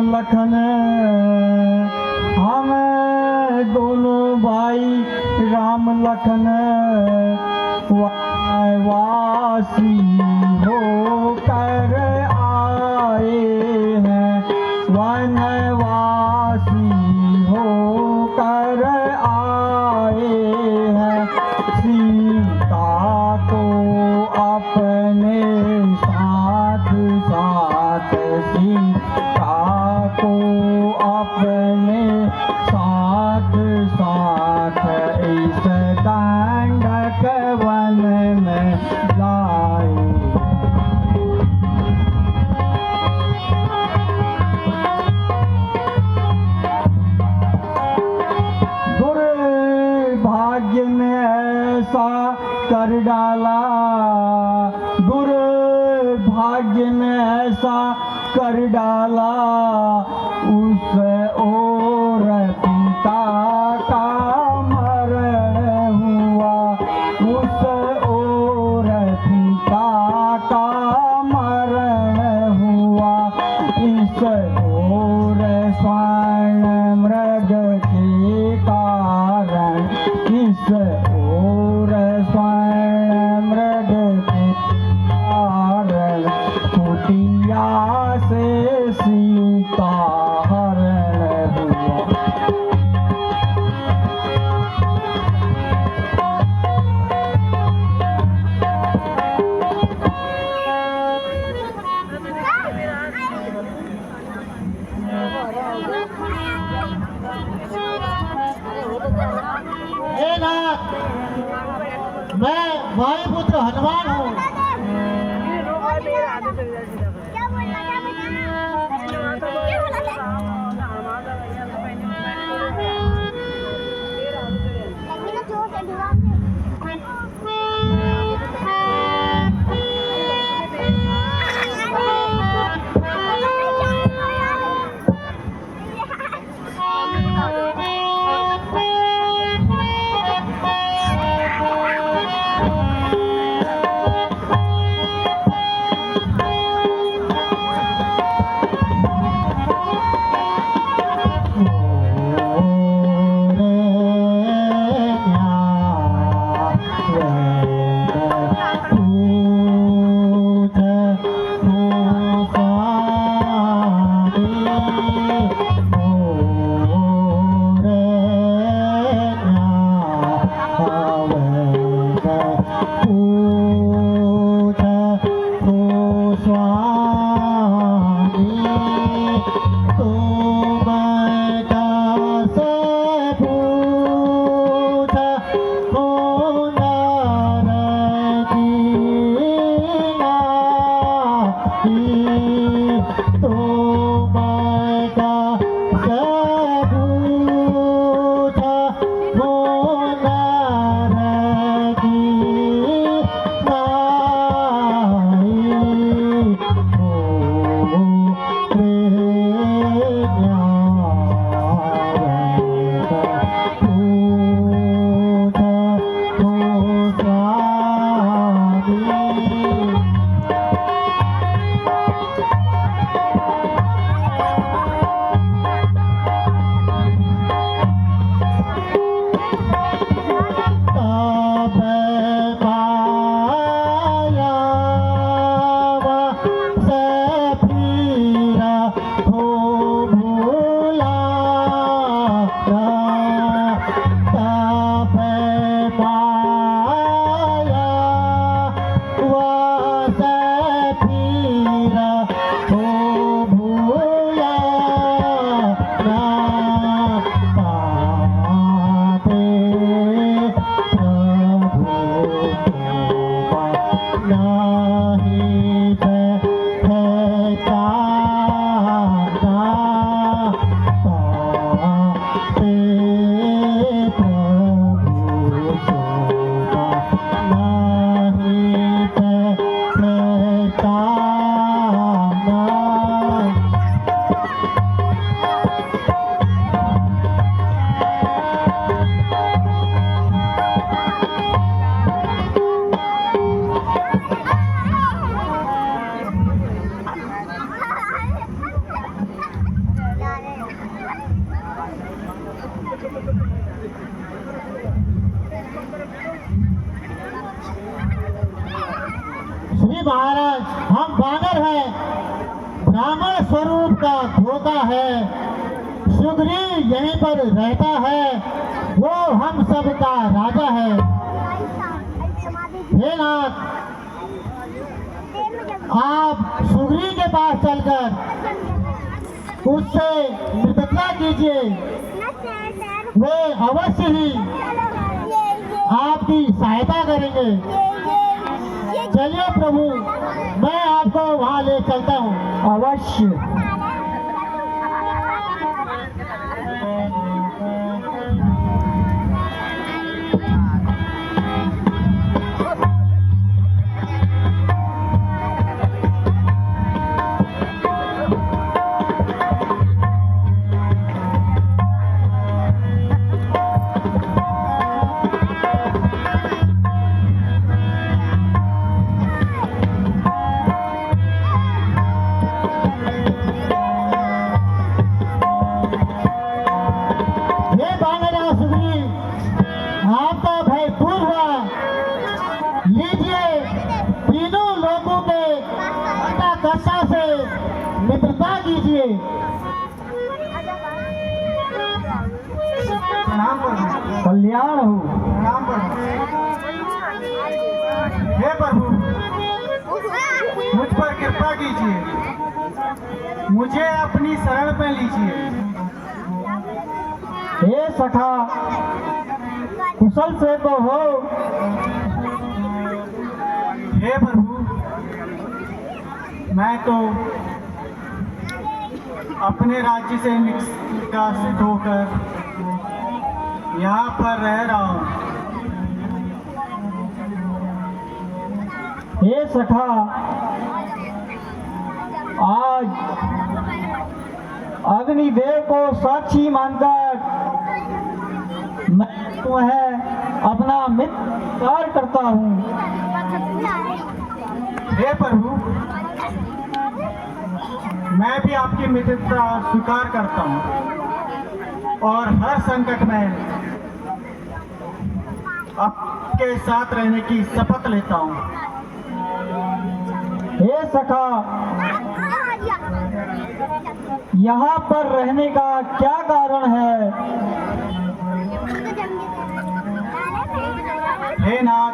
लखन हम दोनों भाई राम लखन वासी होकर आए हैं, वनवासी होकर आए हैं। सीता को अपने साथ साथ, सीता को अपने साथ साथ इस दंडक वन में लाए। दुर्भाग्य ने ऐसा कर डाला, दुर्भाग्य ने ऐसा कर डाला, उस ओर पिता का मरण हुआ, उस ओर पिता का मरण हुआ। इस ओर स्वर्ण मृग के कारण, इस ओर स्वर्ण मृग के कारण कुटिया से सीता हरण हुआ। हे नाथ, मैं वायुपुत्र हनुमान हूँ। श्री महाराज, हम बानर हैं, ब्राह्मण स्वरूप का धोखा है। सुग्रीव यहीं पर रहता है, वो हम सब का राजा है। हे नाथ, आप सुग्रीव के पास चलकर उससे मित्रता कीजिए, वे अवश्य ही आपकी सहायता करेंगे। चलिए प्रभु, मैं आपको वहां ले चलता हूँ। अवश्य। मित्रता कीजिए। प्रणाम प्रभु। कल्याण हो। प्रणाम प्रभु। हे प्रभु, मुझ पर कृपा कीजिए, मुझे अपनी शरण में लीजिए। हे सखा, कुशल से तो हो। हे प्रभु, मैं तो अपने राज्य से निष्कासित होकर यहाँ पर रह रहा हूँ। हे सखा, आज अग्निदेव को साक्षी मानकर मैं तुम्हें अपना मित्र करता हूँ। हे प्रभु, मैं भी आपकी मित्रता स्वीकार करता हूँ और हर संकट में आपके साथ रहने की शपथ लेता हूँ। हे सखा, यहाँ पर रहने का क्या कारण है? हे नाथ,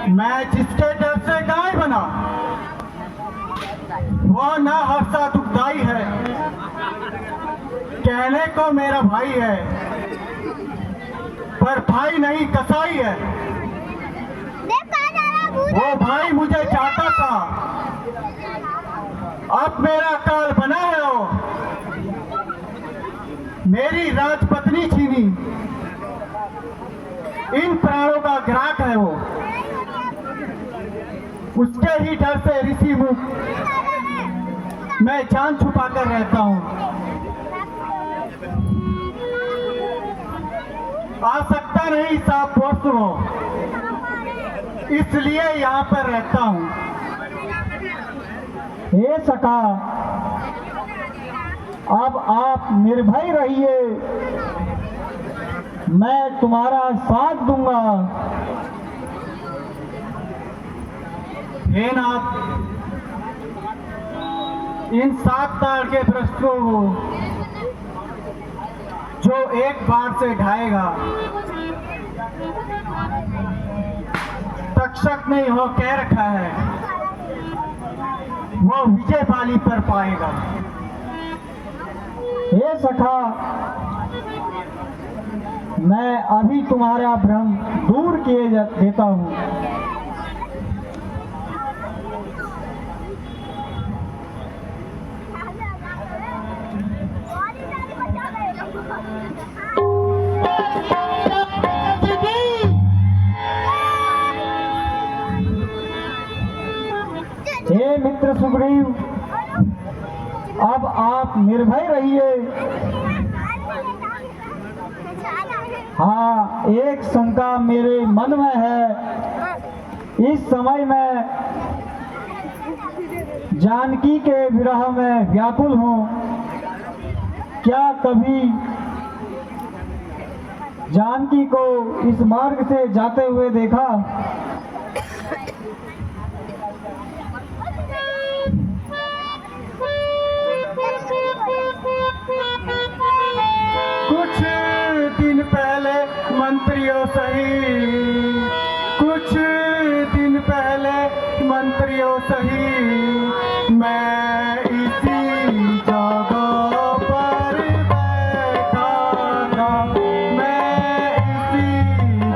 मैं जिसके डर से गाय बना वो न हर्षा दुखदाई है। कहने को मेरा भाई है, पर भाई नहीं कसाई है। वो भाई मुझे चाहता था, अब मेरा काल बना है। वो मेरी राजपत्नी छीनी, इन प्राणों का ग्राहक है। वो उसके ही डर से ऋषि मुख मैं जान छुपा कर रहता हूँ। आ सकता नहीं साहब परसों, इसलिए यहाँ पर रहता हूँ। हे सखा, अब आप निर्भय रहिए, मैं तुम्हारा साथ दूंगा। हे नाथ, इन 7 ताड़ के वृक्षों को जो एक बार से ढाएगा, तक्षक नहीं हो कह रखा है, वो विजय पाली पर पाएगा। हे सखा, मैं अभी तुम्हारा भ्रम दूर किए देता हूँ। हे मित्र सुग्रीव, अब आप निर्भय रहिए। हाँ, एक शंका मेरे मन में है। इस समय मैं जानकी के विरह में व्याकुल हूँ। क्या कभी जानकी को इस मार्ग से जाते हुए देखा? कुछ दिन पहले मंत्रियों सही, कुछ दिन पहले मंत्रियों सही, मैं इसी जगह पर बैठा था, मैं इसी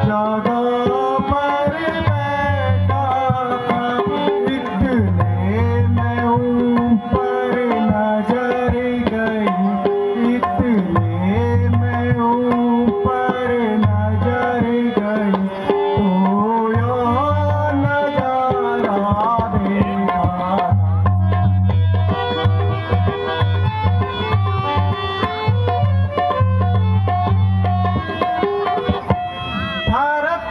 जगह पर बैठा था। इतने में ऊपर नजर गई, इतने में ऊपर नजर गई, तो यह नजारा देखा। भारत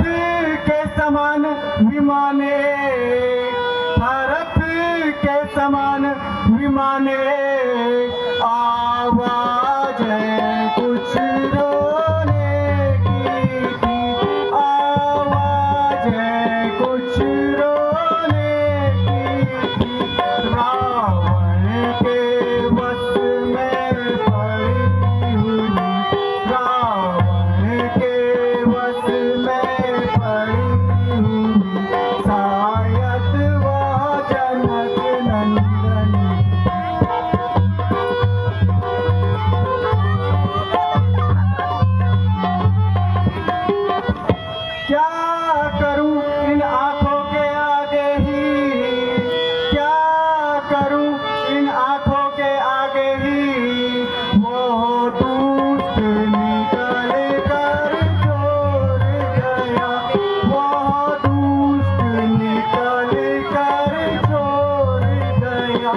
के समान विमाने, भारत के समान विमाने, आवाज है कुछ रोने की थी, आवाज है कुछ रोने की थी। रावण के वश में पड़ी हुई, रावण के वश में पड़ी हुई, शायद वह जनक नंदन। क्या करूं इन आंखों के आगे ही, क्या करूं इन आंखों के आगे ही, वो दुष्ट निकल कर छोड़ गया, वो दुष्ट निकल कर छोड़ गया।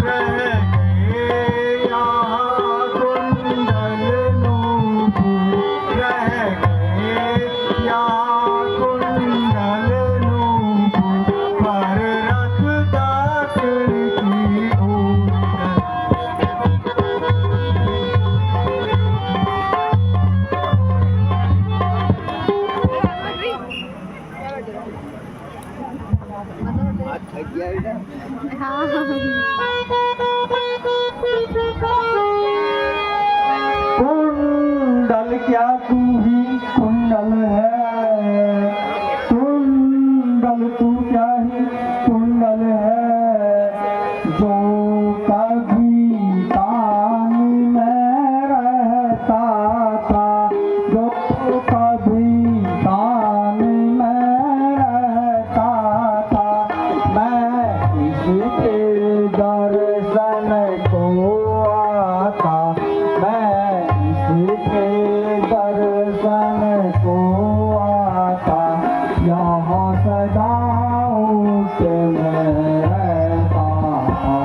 रह गए यहाँ कुंडल नूपुर, रह गए यहाँ कुंडल नूपुर, पर रखदास की ओर। कुंडल क्या तू ही कुंडल है, कुंडल तू क्या ही कुंडल है, जो कभी कान में रहता था, जो कभी कान में रहता था। मैं इसके दर्शन को आता, मैं इसके दर्शन को आता, यहाँ सदा उससे मैं रहता था।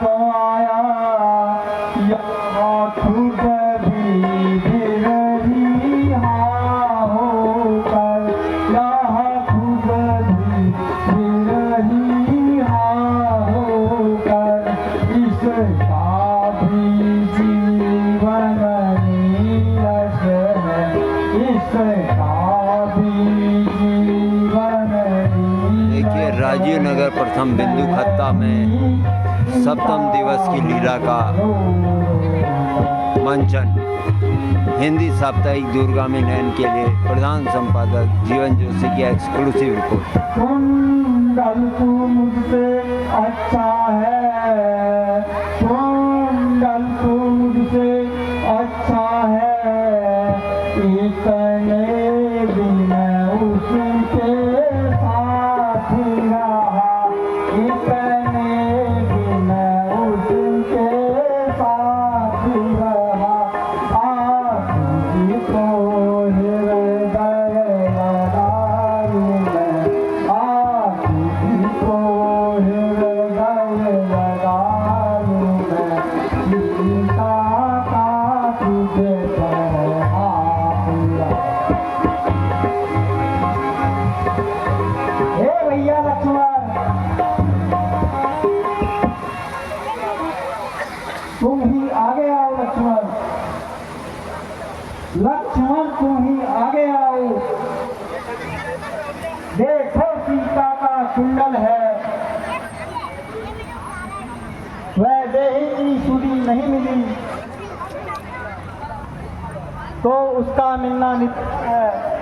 तो आया यहाँ खुद भी बिरहिया होकर, यहाँ खुद भी बिरहिया होकर, इसका भी जीवन नीरस है, इसका भी जीवन देखिए राजीव नगर प्रथम बिंदु खत्ता में सप्तम दिवस की लीला का मंचन। हिंदी साप्ताहिक दूरगामी नयन के लिए प्रधान संपादक जीवन जोशी की एक्सक्लूसिव रिपोर्ट। कुंडल तू मुझसे अच्छा है, कुंडल तू मुझसे अच्छा है, इतने दिन उसके साथ रहा, इतने दिन उसके साथ रहा, आज को हृदय लगाऊं मैं, आज को हृदय लगाऊं मैं, सीता का तुझे हे भैया लक्ष्मण, तुम ही आगे आओ लक्ष्मण, लक्ष्मण तुम ही आगे आओ, देखो सीता का कुंडल है, वह देही की सुधी नहीं मिली तो उसका मिलना नित्य है।